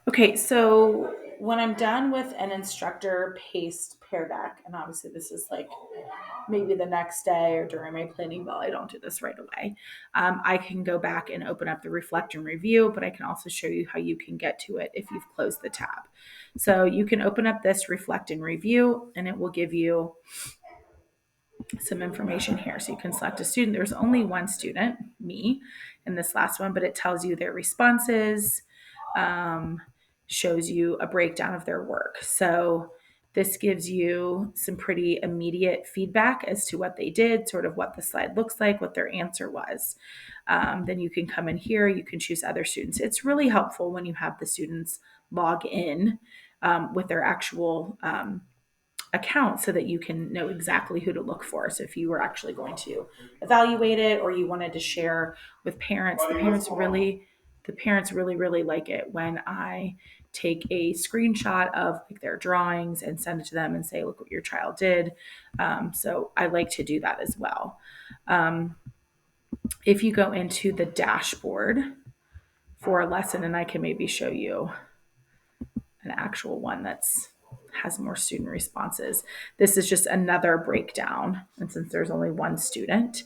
Okay, so when I'm done with an instructor paced pear deck, and obviously this is like maybe the next day or during my planning bell, I don't do this right away. I can go back and open up the reflect and review, but I can also show you how you can get to it if you've closed the tab. So you can open up this reflect and review, and it will give you some information here. So you can select a student. There's only one student, me, in this last one, but it tells you their responses, um, shows you a breakdown of their work. So this gives you some pretty immediate feedback as to what they did, sort of what the slide looks like, what their answer was. Then you can come in here, you can choose other students. It's really helpful when you have the students log in with their actual account so that you can know exactly who to look for. So if you were actually going to evaluate it or you wanted to share with parents, the parents really like it when I take a screenshot of like their drawings and send it to them and say, look what your child did. So I like to do that as well. Um, if you go into the dashboard for a lesson, and I can maybe show you an actual one that's has more student responses. This is just another breakdown. And since there's only one student,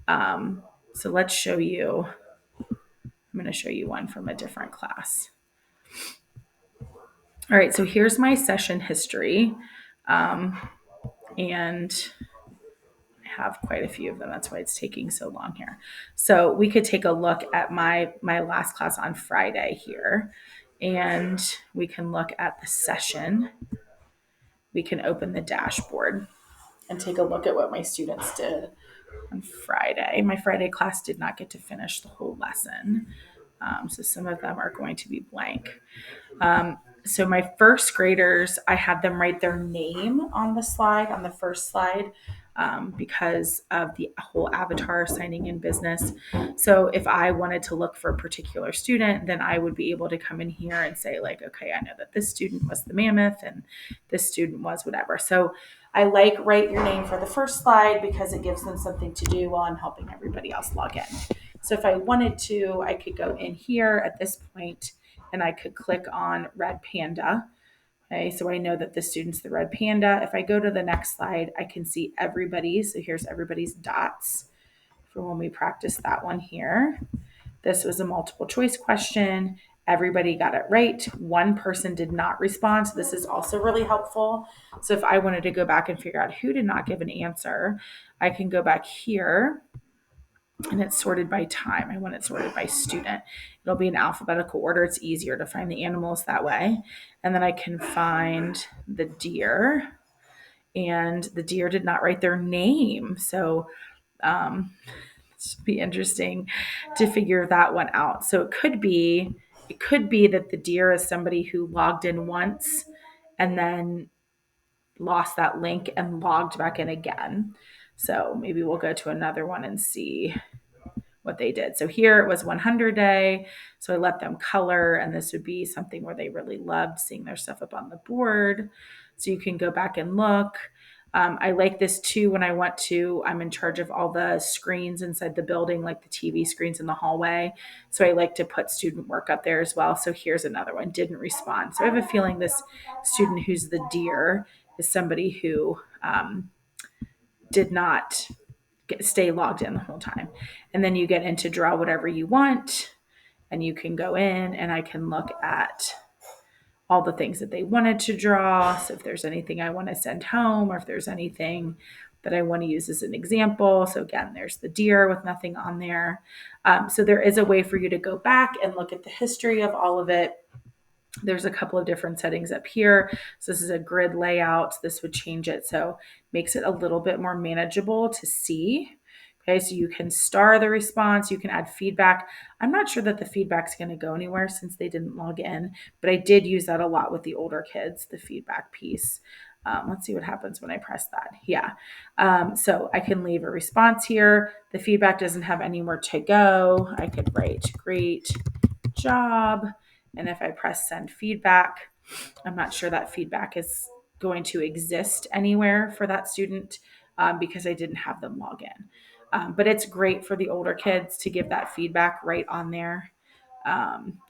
so let's show you, I'm going to show you one from a different class. All right, so here's my session history. And I have quite a few of them. That's why it's taking so long here. So we could take a look at my last class on Friday here. And we can look at the session. We can open the dashboard and take a look at what my students did on Friday. My Friday class did not get to finish the whole lesson. So some of them are going to be blank. So my first graders, I had them write their name on the slide, on the first slide, because of the whole avatar signing in business. So if I wanted to look for a particular student, then I would be able to come in here and say like, okay, I know that this student was the mammoth and this student was whatever. So I like write your name for the first slide because it gives them something to do while I'm helping everybody else log in. So if I wanted to, I could go in here at this point and I could click on Red Panda. Okay, so I know that the student's the red panda. If I go to the next slide, I can see everybody's. So here's everybody's dots for when we practice that one here. This was a multiple choice question. Everybody got it right. One person did not respond. So this is also really helpful. So if I wanted to go back and figure out who did not give an answer, I can go back here and it's sorted by time. I want it sorted by student. It'll be in alphabetical order. It's easier to find the animals that way. And then I can find the deer, and the deer did not write their name. So it's be interesting to figure that one out. So it could be that the deer is somebody who logged in once and then lost that link and logged back in again. So maybe we'll go to another one and see what they did. So here it was 100 day. So I let them color, and this would be something where they really loved seeing their stuff up on the board. So you can go back and look. I like this too when I'm in charge of all the screens inside the building, like the TV screens in the hallway. So I like to put student work up there as well. So here's another one, didn't respond. So I have a feeling this student who's the deer is somebody who did not stay logged in the whole time. And then you get into draw whatever you want, and you can go in and I can look at all the things that they wanted to draw. So if there's anything I want to send home, or if there's anything that I want to use as an example. So again, there's the deer with nothing on there. So there is a way for you to go back and look at the history of all of it. There's a couple of different settings up here. So this is a grid layout. This would change it. So makes it a little bit more manageable to see. Okay, so you can star the response, you can add feedback. I'm not sure that the feedback's going to go anywhere since they didn't log in, but I did use that a lot with the older kids, the feedback piece. Let's see what happens when I press that. Yeah. So I can leave a response here. The feedback doesn't have anywhere to go. I could write great job. And if I press send feedback, I'm not sure that feedback is going to exist anywhere for that student because I didn't have them log in. But it's great for the older kids to give that feedback right on there.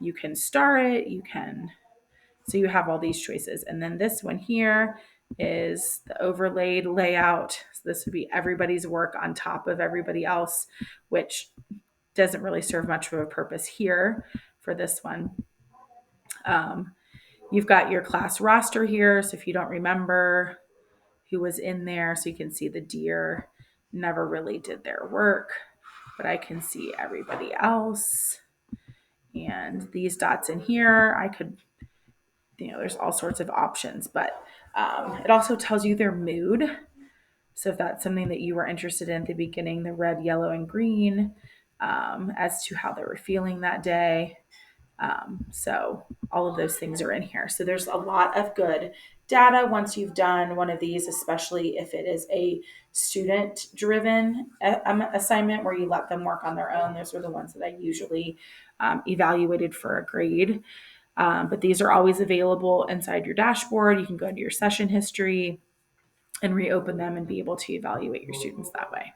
You can star it, you can So you have all these choices. And then this one here is the overlaid layout. So this would be everybody's work on top of everybody else, which doesn't really serve much of a purpose here for this one. You've got your class roster here. So if you don't remember who was in there, so you can see the deer never really did their work, but I can see everybody else. And these dots in here, I could, there's all sorts of options, but it also tells you their mood. So if that's something that you were interested in at the beginning, the red, yellow, and green, as to how they were feeling that day. So all of those things are in here. So there's a lot of good data once you've done one of these, especially if it is a student driven assignment where you let them work on their own. Those are the ones that I usually evaluated for a grade. But these are always available inside your dashboard. You can go to your session history and reopen them and be able to evaluate your students that way.